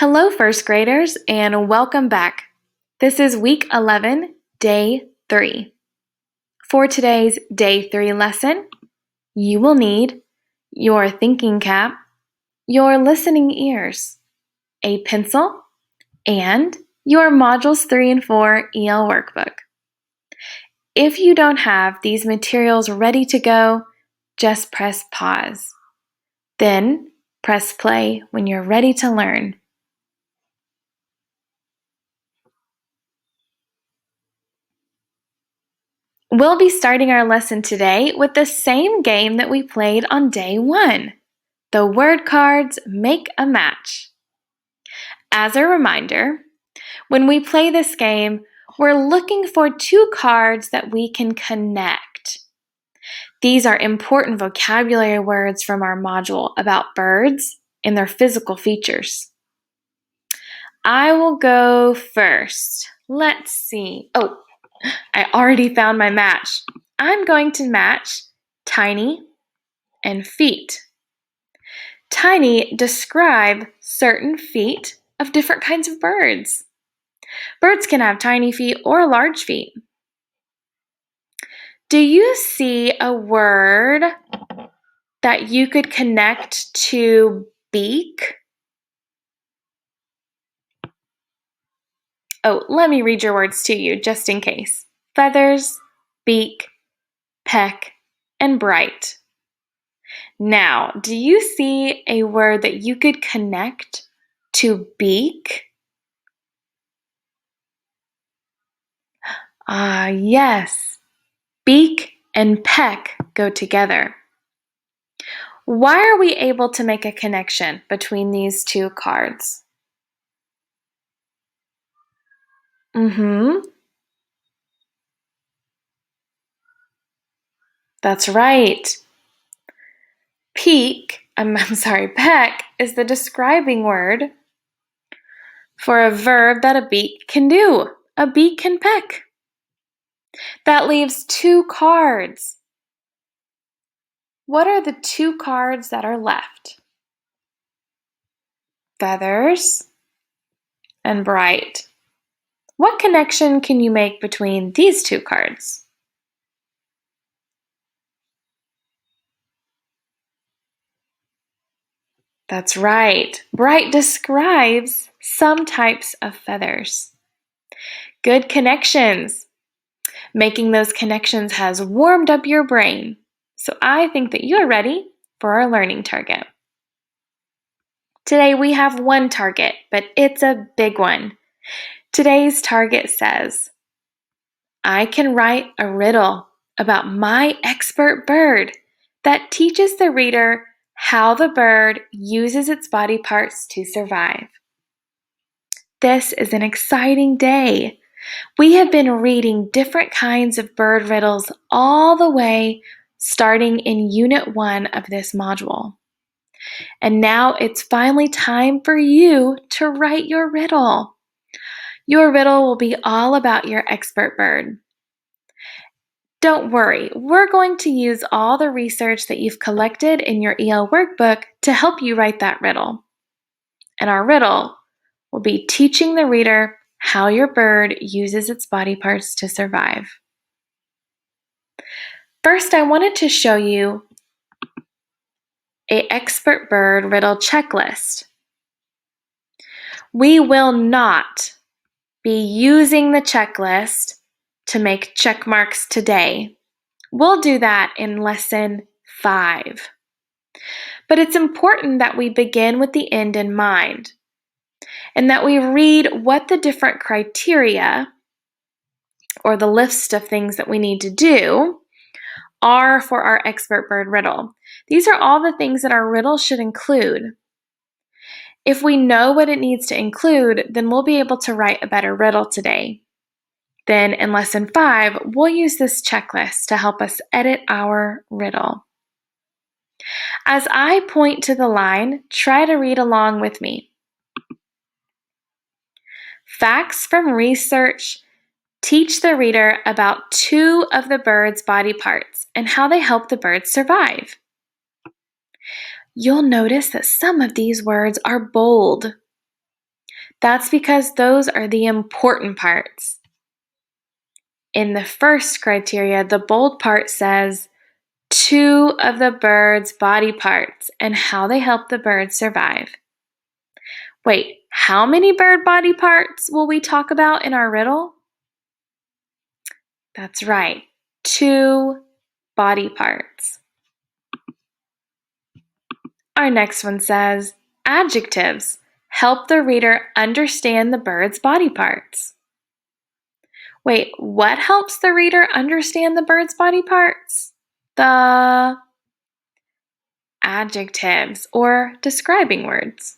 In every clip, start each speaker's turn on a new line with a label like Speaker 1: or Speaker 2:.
Speaker 1: Hello, first graders, and welcome back. This is week 11, day 3. For today's day 3 lesson, you will need your thinking cap, your listening ears, a pencil, and your modules 3 and 4 EL workbook. If you don't have these materials ready to go, just press pause. Then press play when you're ready to learn. We'll be starting our lesson today with the same game that we played on day 1. The word cards make a match. As a reminder, when we play this game, we're looking for 2 cards that we can connect. These are important vocabulary words from our module about birds and their physical features. I will go first. Let's see. I already found my match. I'm going to match tiny and feet. Tiny describe certain feet of different kinds of birds. Birds can have tiny feet or large feet. Do you see a word that you could connect to beak? Let me read your words to you just in case. Feathers, beak, peck, and bright. Now, do you see a word that you could connect to beak? Yes. Beak and peck go together. Why are we able to make a connection between these 2 cards? That's right. Peck is the describing word for a verb that a beak can do. A beak can peck. That leaves 2 cards. What are the 2 cards that are left? Feathers and bright. What connection can you make between these 2 cards? That's right. Bright describes some types of feathers. Good connections. Making those connections has warmed up your brain. So I think that you're ready for our learning target. Today we have 1 target, but it's a big one. Today's target says, I can write a riddle about my expert bird that teaches the reader how the bird uses its body parts to survive. This is an exciting day. We have been reading different kinds of bird riddles all the way starting in Unit 1 of this module. And now it's finally time for you to write your riddle. Your riddle will be all about your expert bird. Don't worry, we're going to use all the research that you've collected in your EL workbook to help you write that riddle. And our riddle will be teaching the reader how your bird uses its body parts to survive. First, I wanted to show you an expert bird riddle checklist. We will not be using the checklist to make check marks today. We'll do that in lesson 5. But it's important that we begin with the end in mind and that we read what the different criteria or the list of things that we need to do are for our expert bird riddle. These are all the things that our riddle should include. If we know what it needs to include, then we'll be able to write a better riddle today. Then in lesson 5, we'll use this checklist to help us edit our riddle. As I point to the line, try to read along with me. Facts from research teach the reader about 2 of the bird's body parts and how they help the bird survive. You'll notice that some of these words are bold. That's because those are the important parts. In the first criteria, the bold part says 2 of the bird's body parts and how they help the bird survive. Wait, how many bird body parts will we talk about in our riddle? That's right, 2 body parts. Our next one says, adjectives help the reader understand the bird's body parts. Wait, what helps the reader understand the bird's body parts? The adjectives or describing words.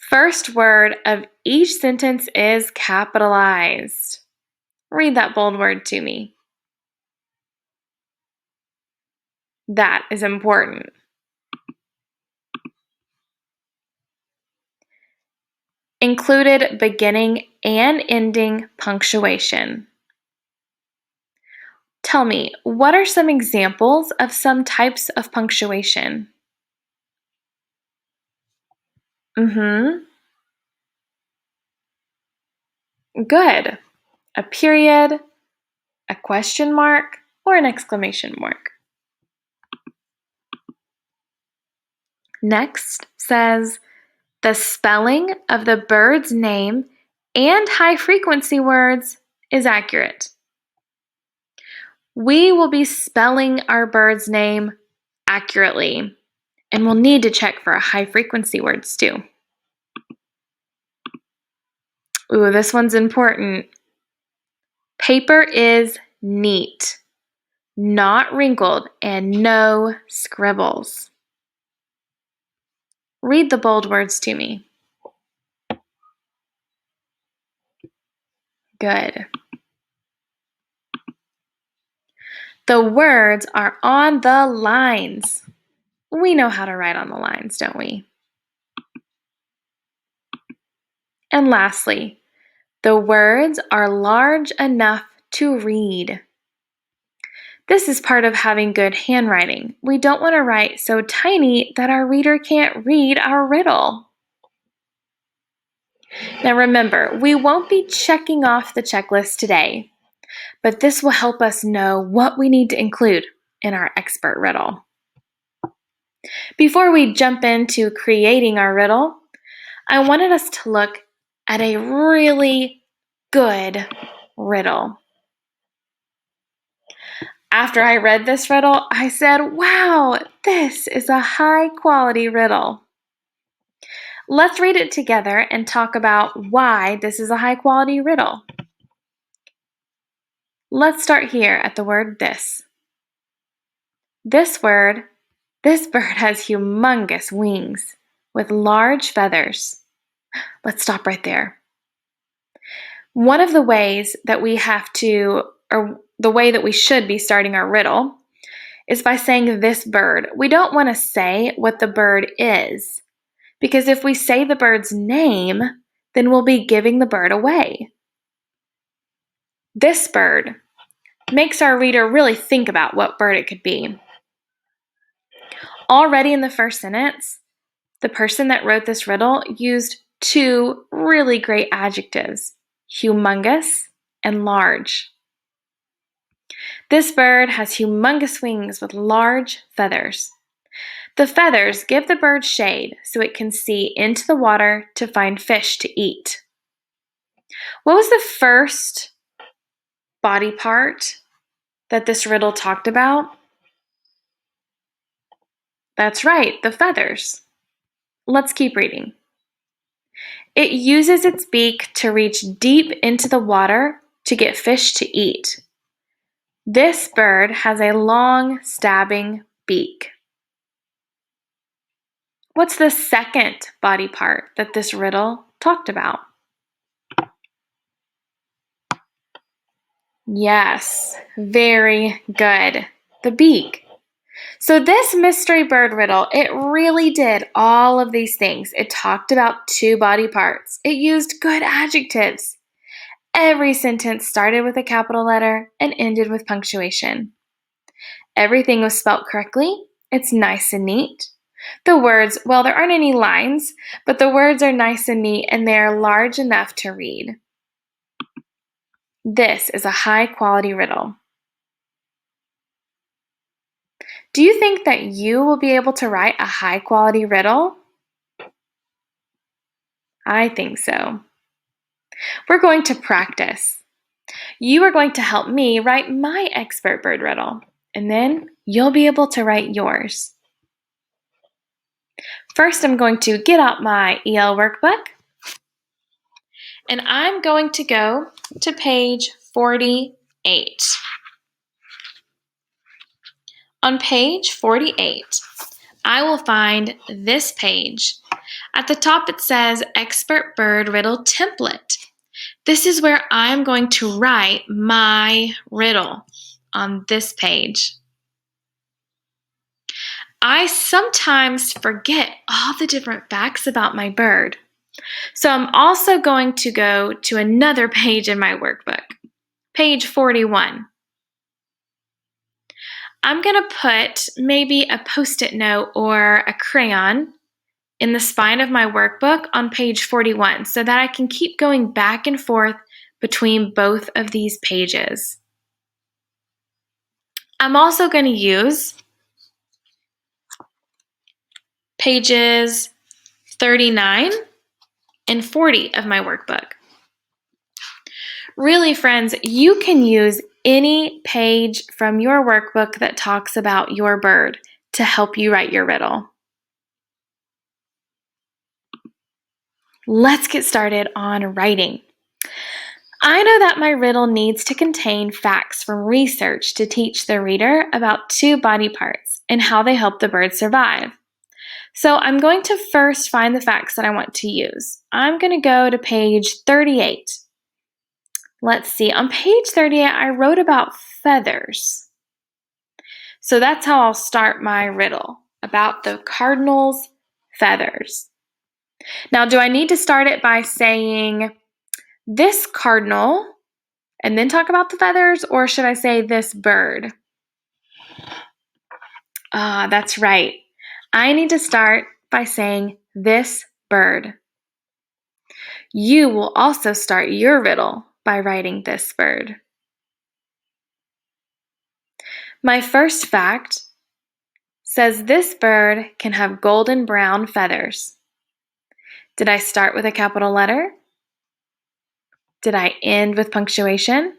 Speaker 1: First word of each sentence is capitalized. Read that bold word to me. That is important. Included beginning and ending punctuation. Tell me, what are some examples of some types of punctuation? Good. A period, a question mark, or an exclamation mark. Next says, the spelling of the bird's name and high-frequency words is accurate. We will be spelling our bird's name accurately, and we'll need to check for high-frequency words too. Ooh, this one's important. Paper is neat, not wrinkled, and no scribbles. Read the bold words to me. Good. The words are on the lines. We know how to write on the lines, don't we? And lastly, the words are large enough to read. This is part of having good handwriting. We don't want to write so tiny that our reader can't read our riddle. Now remember, we won't be checking off the checklist today, but this will help us know what we need to include in our expert riddle. Before we jump into creating our riddle, I wanted us to look at a really good riddle. After I read this riddle, I said, wow, this is a high-quality riddle. Let's read it together and talk about why this is a high-quality riddle. Let's start here at the word this. This bird has humongous wings with large feathers. Let's stop right there. One of the ways that we have to, or the way that we should be starting our riddle, is by saying this bird. We don't want to say what the bird is, because if we say the bird's name, then we'll be giving the bird away. This bird makes our reader really think about what bird it could be. Already in the first sentence, the person that wrote this riddle used 2 really great adjectives, humongous and large. This bird has humongous wings with large feathers. The feathers give the bird shade so it can see into the water to find fish to eat. What was the first body part that this riddle talked about? That's right, the feathers. Let's keep reading. It uses its beak to reach deep into the water to get fish to eat. This bird has a long, stabbing beak. What's the second body part that this riddle talked about? Yes, very good. The beak. So this mystery bird riddle, it really did all of these things. It talked about 2 body parts. It used good adjectives. Every sentence started with a capital letter and ended with punctuation. Everything was spelt correctly. It's nice and neat. The words, well, there aren't any lines, but the words are nice and neat and they're large enough to read. This is a high-quality riddle. Do you think that you will be able to write a high-quality riddle? I think so. We're going to practice. You are going to help me write my expert bird riddle, and then you'll be able to write yours. First, I'm going to get out my EL workbook, and I'm going to go to page 48. On page 48, I will find this page. At the top, it says Expert Bird Riddle Template. This is where I'm going to write my riddle on this page. I sometimes forget all the different facts about my bird. So I'm also going to go to another page in my workbook, page 41. I'm going to put maybe a Post-it note or a crayon in the spine of my workbook on page 41 so that I can keep going back and forth between both of these pages. I'm also going to use pages 39 and 40 of my workbook. Really, friends, you can use any page from your workbook that talks about your bird to help you write your riddle. Let's get started on writing. I know that my riddle needs to contain facts from research to teach the reader about two body parts and how they help the bird survive. So I'm going to first find the facts that I want to use. I'm going to go to page 38. Let's see, on page 38, I wrote about feathers. So that's how I'll start my riddle, about the cardinal's feathers. Now, do I need to start it by saying this cardinal and then talk about the feathers, or should I say this bird? That's right. I need to start by saying this bird. You will also start your riddle by writing this bird. My first fact says this bird can have golden brown feathers. Did I start with a capital letter? Did I end with punctuation?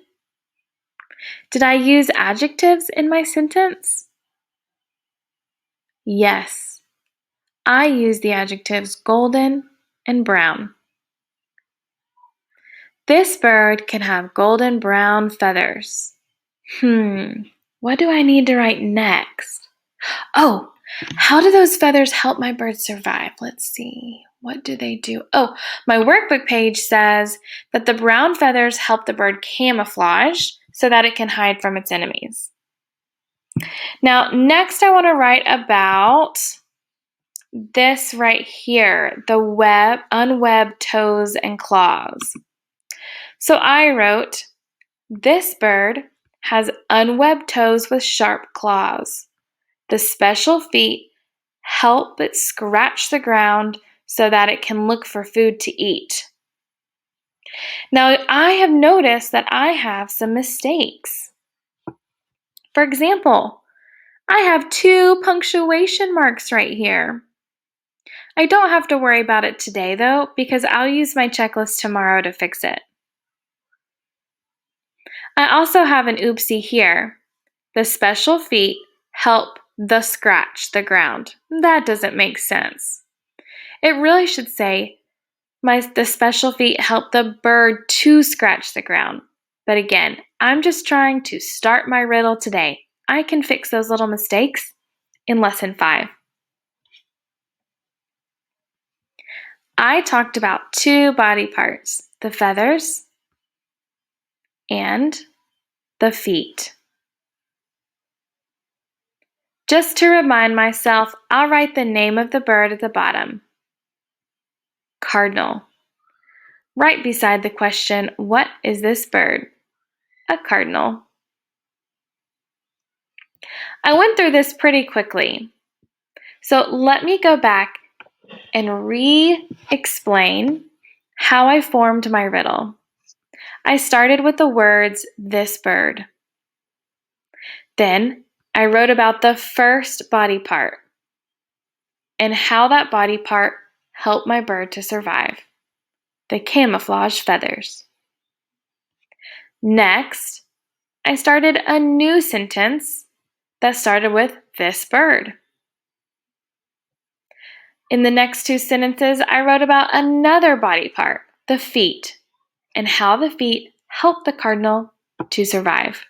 Speaker 1: Did I use adjectives in my sentence? Yes, I used the adjectives golden and brown. This bird can have golden brown feathers. What do I need to write next? Oh, how do those feathers help my bird survive? Let's see. What do they do? Oh, my workbook page says that the brown feathers help the bird camouflage so that it can hide from its enemies. Now, next I want to write about this right here, the unwebbed toes and claws. So I wrote, this bird has unwebbed toes with sharp claws. The special feet help it scratch the ground so that it can look for food to eat. Now, I have noticed that I have some mistakes. For example, I have 2 punctuation marks right here. I don't have to worry about it today, though, because I'll use my checklist tomorrow to fix it. I also have an oopsie here. The special feet help scratch the ground. That doesn't make sense. It really should say, the special feet help the bird to scratch the ground. But again, I'm just trying to start my riddle today. I can fix those little mistakes in lesson 5. I talked about 2 body parts, the feathers and the feet. Just to remind myself, I'll write the name of the bird at the bottom. Cardinal. Right beside the question, what is this bird? A cardinal. I went through this pretty quickly. So let me go back and re-explain how I formed my riddle. I started with the words, this bird. Then I wrote about the first body part and how that body part helped my bird to survive, the camouflage feathers. Next, I started a new sentence that started with this bird. In the next two sentences, I wrote about another body part, the feet, and how the feet help the cardinal to survive.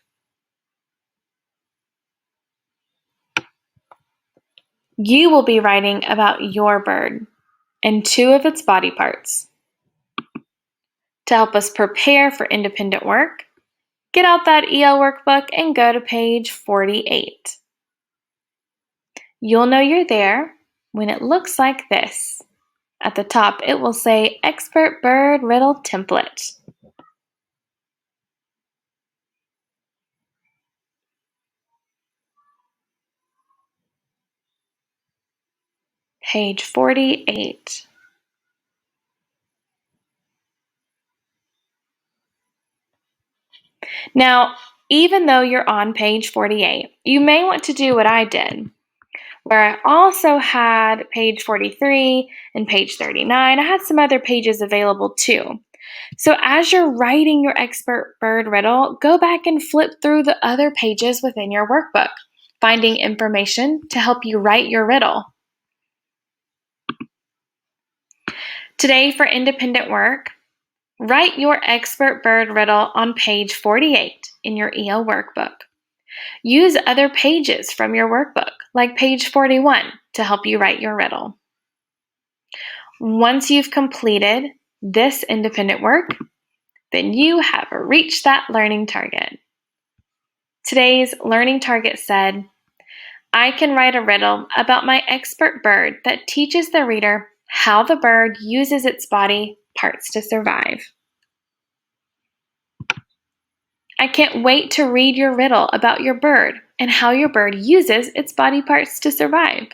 Speaker 1: You will be writing about your bird and two of its body parts. To help us prepare for independent work, get out that EL workbook and go to page 48. You'll know you're there when it looks like this. At the top, it will say Expert Bird Riddle Template. Page 48. Now, even though you're on page 48, you may want to do what I did, where I also had page 43 and page 39. I had some other pages available too. So as you're writing your expert bird riddle, go back and flip through the other pages within your workbook, finding information to help you write your riddle. Today for independent work, write your expert bird riddle on page 48 in your EL workbook. Use other pages from your workbook, like page 41, to help you write your riddle. Once you've completed this independent work, then you have reached that learning target. Today's learning target said, I can write a riddle about my expert bird that teaches the reader how the bird uses its body parts to survive. I can't wait to read your riddle about your bird and how your bird uses its body parts to survive.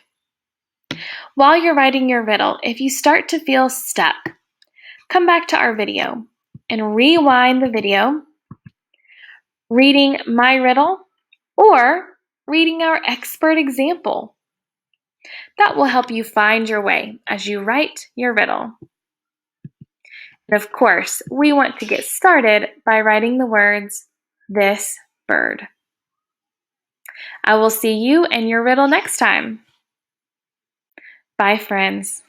Speaker 1: While you're writing your riddle, if you start to feel stuck, come back to our video and rewind the video, reading my riddle or reading our expert example. That will help you find your way as you write your riddle. And of course, we want to get started by writing the words, this bird. I will see you and your riddle next time. Bye, friends.